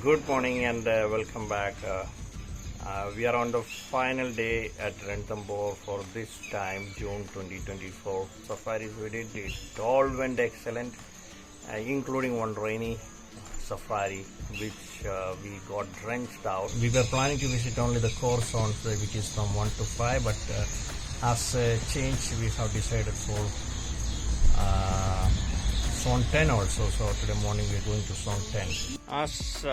Good morning and welcome back. We are on the final day at Ranthambore for this time, June 2024. Safaris we did it all went excellent, including one rainy safari which we got drenched out. We were planning to visit only the core zones, which is from 1 to 5, but as a change, we have decided for zone 10 also. So today morning we are going to zone 10. As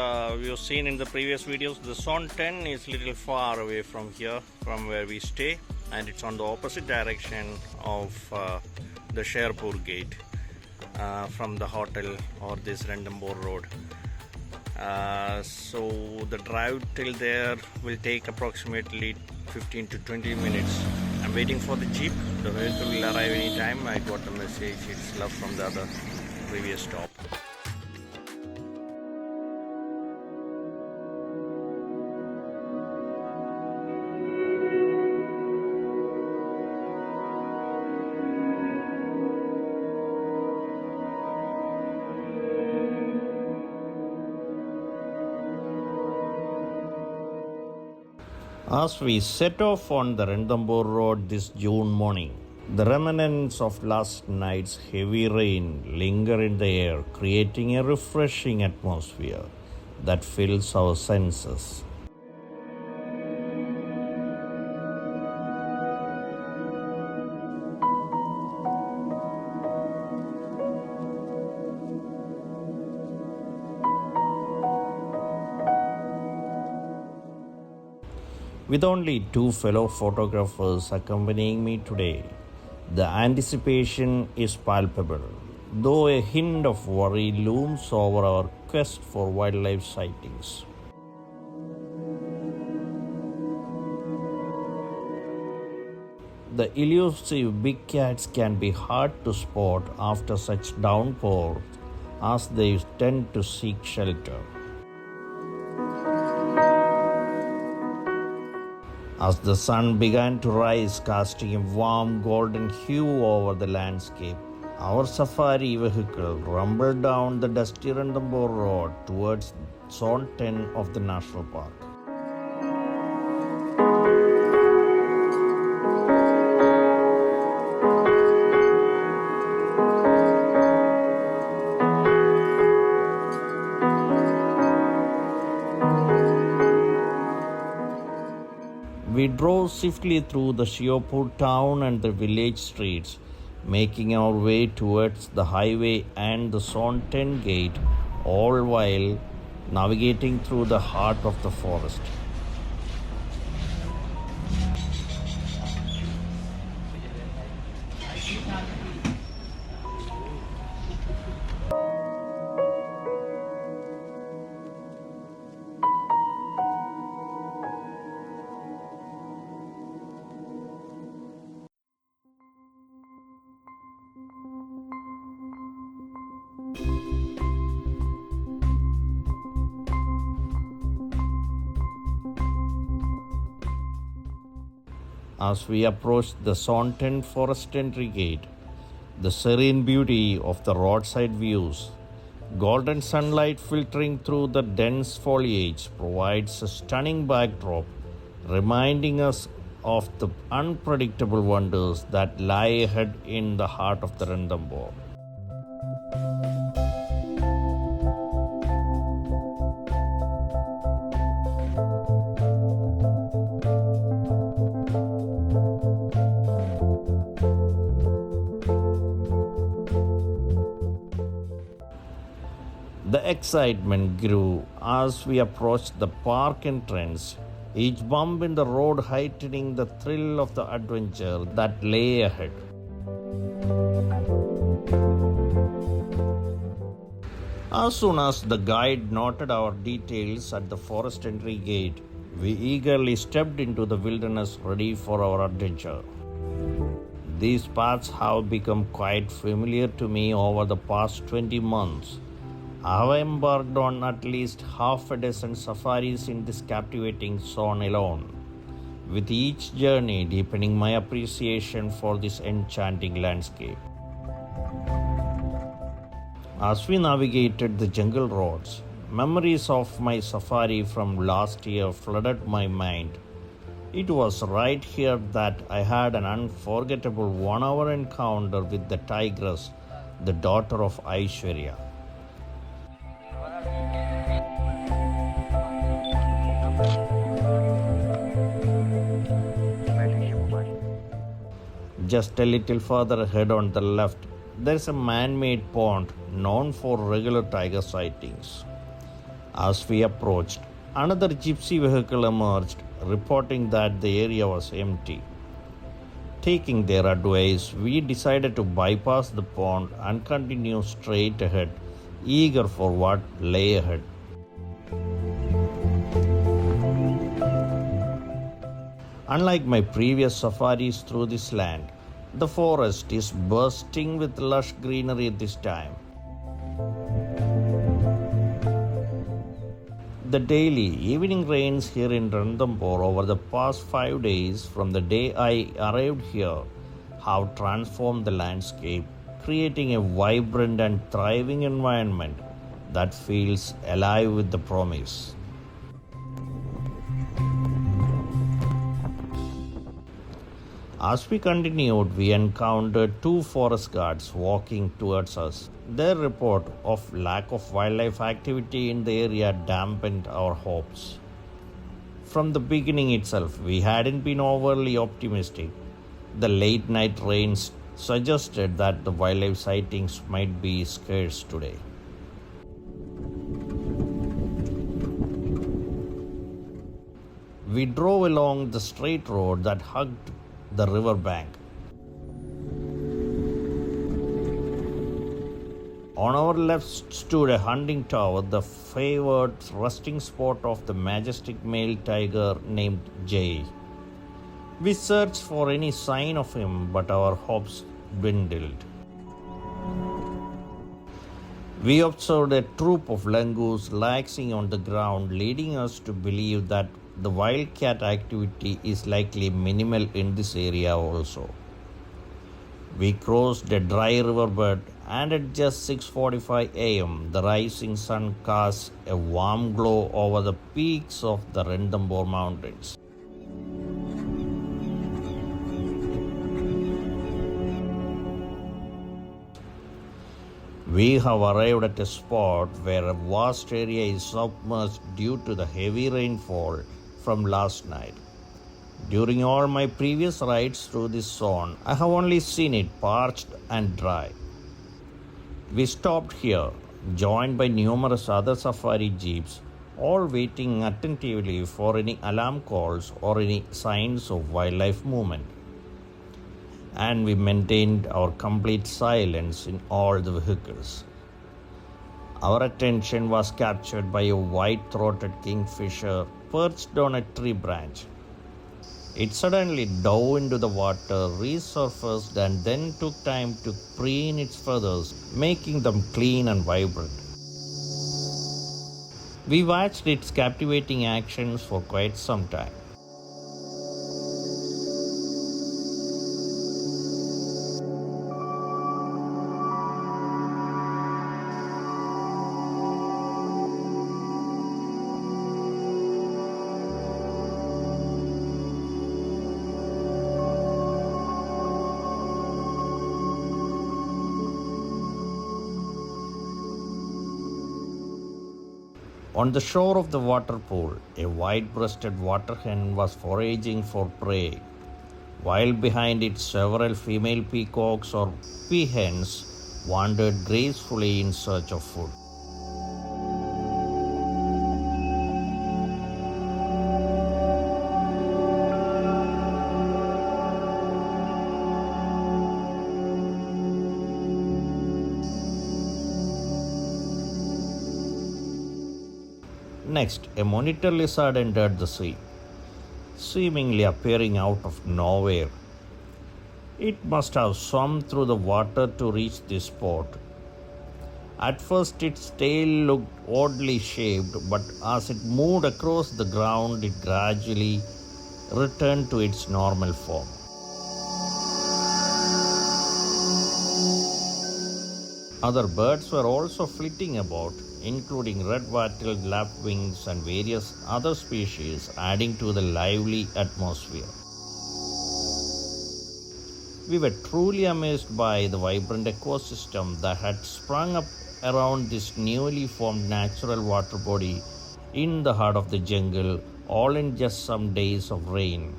we have seen in the previous videos, the zone 10 is a little far away from here, from where we stay, and it's on the opposite direction of the Sherpur gate from the hotel or this Ranthambore road. So the drive till there will take approximately 15 to 20 minutes. I'm waiting for the jeep. The vehicle will arrive anytime. I got a message it's left from the other previous stop. As we set off on the Ranthambore road this June morning, the remnants of last night's heavy rain linger in the air, creating a refreshing atmosphere that fills our senses. With only two fellow photographers accompanying me today, the anticipation is palpable, though a hint of worry looms over our quest for wildlife sightings. The elusive big cats can be hard to spot after such downpour, as they tend to seek shelter. As the sun began to rise, casting a warm golden hue over the landscape, our safari vehicle rumbled down the dusty Ranthambore road towards Zone 10 of the National Park. We drove swiftly through the Sherpur town and the village streets, making our way towards the highway and the Zone 10 gate, all while navigating through the heart of the forest. As we approached the Zone 10 forest entry gate, the serene beauty of the roadside views, golden sunlight filtering through the dense foliage, provides a stunning backdrop, reminding us of the unpredictable wonders that lie ahead in the heart of the Ranthambore. The excitement grew as we approached the park entrance, each bump in the road heightening the thrill of the adventure that lay ahead. As soon as the guide noted our details at the forest entry gate, we eagerly stepped into the wilderness ready for our adventure. These paths have become quite familiar to me over the past 20 months. I have embarked on at least half a dozen safaris in this captivating zone alone, with each journey deepening my appreciation for this enchanting landscape. As we navigated the jungle roads, Memories of my safari from last year flooded my mind. It was right here that I had an unforgettable 1 hour encounter with the tigress, the daughter of Aishwarya. Just a little further ahead on the left, there is a man made pond known for regular tiger sightings. As we approached, another gypsy vehicle emerged, reporting that the area was empty. Taking their advice, we decided to bypass the pond and continue straight ahead, eager for what lay ahead. Unlike my previous safaris through this land, the forest is bursting with lush greenery this time. The daily evening rains here in Ranthambore over the past 5 days from the day I arrived here have transformed the landscape, creating a vibrant and thriving environment that feels alive with the promise. As we continued, we encountered two forest guards walking towards us. Their report of lack of wildlife activity in the area dampened our hopes. From the beginning itself, we hadn't been overly optimistic. The late night rains suggested that the wildlife sightings might be scarce today. We drove along the straight road that hugged the river bank. On our left stood a hunting tower, the favored resting spot of the majestic male tiger named Jay. We searched for any sign of him, but our hopes dwindled. We observed a troop of Langurs laxing on the ground, leading us to believe that the wildcat activity is likely minimal in this area also. We crossed a dry riverbed, and at just 6:45 a.m., the rising sun cast a warm glow over the peaks of the Ranthambore mountains. We have arrived at a spot where a vast area is submerged due to the heavy rainfall from last night. During all my previous rides through this zone, I have only seen it parched and dry. We stopped here, joined by numerous other safari jeeps, all waiting attentively for any alarm calls or any signs of wildlife movement. And we maintained our complete silence in all the vehicles. Our attention was captured by a white-throated kingfisher perched on a tree branch. It suddenly dove into the water, resurfaced, and then took time to preen its feathers, making them clean and vibrant. We watched its captivating actions for quite some time. On the shore of the water pool, a white-breasted water hen was foraging for prey, while behind it several female peacocks or peahens wandered gracefully in search of food. Next, a monitor lizard entered the sea, seemingly appearing out of nowhere. It must have swum through the water to reach this spot. At first, its tail looked oddly shaped, but as it moved across the ground, it gradually returned to its normal form. Other birds were also flitting about, including red-wattled lapwings and various other species, adding to the lively atmosphere. We were truly amazed by the vibrant ecosystem that had sprung up around this newly formed natural water body in the heart of the jungle, all in just some days of rain.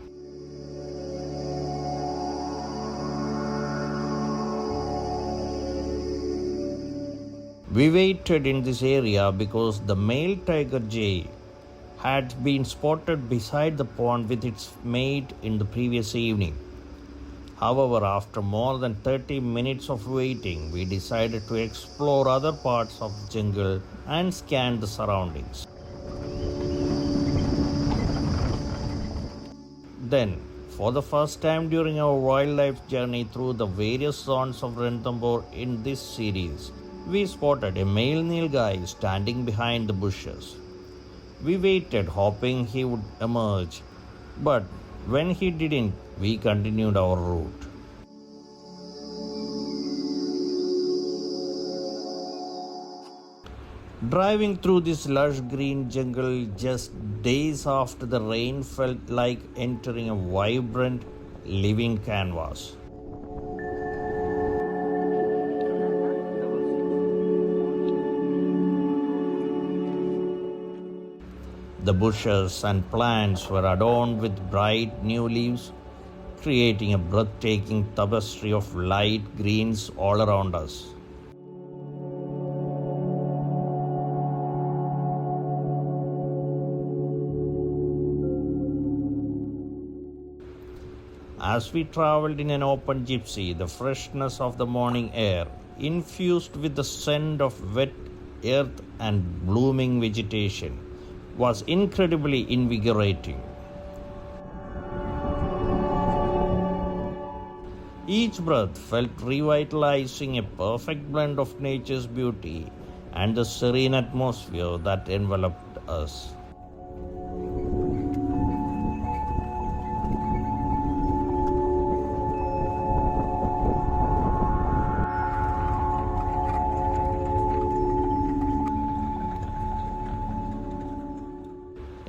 We waited in this area because the male tiger jay had been spotted beside the pond with its mate in the previous evening. However, after more than 30 minutes of waiting, we decided to explore other parts of the jungle and scan the surroundings. Then, for the first time during our wildlife journey through the various zones of Ranthambore in this series, we spotted a male Neelgai standing behind the bushes. We waited, hoping he would emerge, but when he didn't, we continued our route. Driving through this lush green jungle just days after the rain felt like entering a vibrant, living canvas. The bushes and plants were adorned with bright new leaves, creating a breathtaking tapestry of light greens all around us. As we traveled in an open gypsy, the freshness of the morning air, infused with the scent of wet earth and blooming vegetation, was incredibly invigorating. Each breath felt revitalizing, a perfect blend of nature's beauty and the serene atmosphere that enveloped us.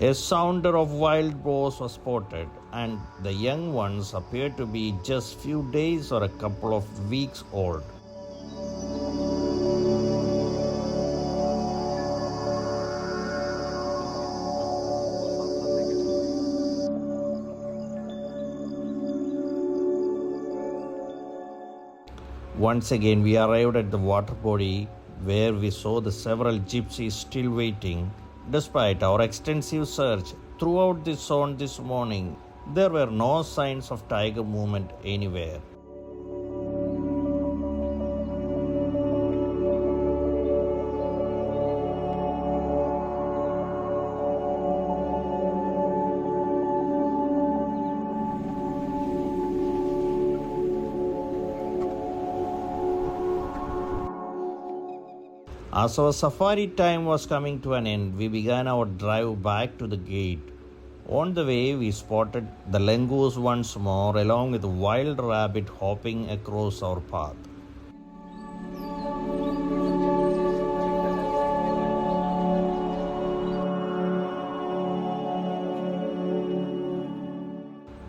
A sounder of wild boars was spotted, and the young ones appeared to be just few days or a couple of weeks old. Once again, we arrived at the water body where we saw the several gypsies still waiting. Despite our extensive search throughout this zone this morning, there were no signs of tiger movement anywhere. As our safari time was coming to an end, we began our drive back to the gate. On the way, we spotted the Langurs once more, along with a wild rabbit hopping across our path.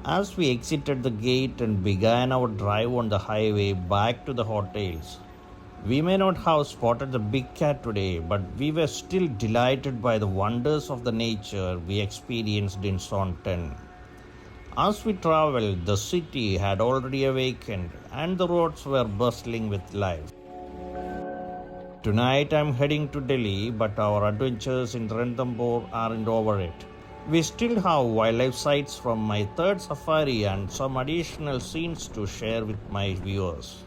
As we exited the gate and began our drive on the highway back to the hotels, we may not have spotted the big cat today, but we were still delighted by the wonders of the nature we experienced in Zone 10. As we traveled, the city had already awakened and the roads were bustling with life. Tonight I'm heading to Delhi, but our adventures in Ranthambore aren't over yet. We still have wildlife sights from my third safari and some additional scenes to share with my viewers.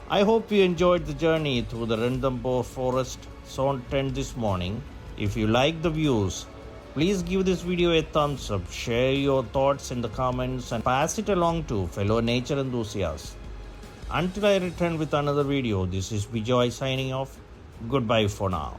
I hope you enjoyed the journey through the Ranthambore Forest Zone 10 this morning. If you like the views, please give this video a thumbs up, share your thoughts in the comments and pass it along to fellow nature enthusiasts. Until I return with another video, this is Vijay signing off. Goodbye for now.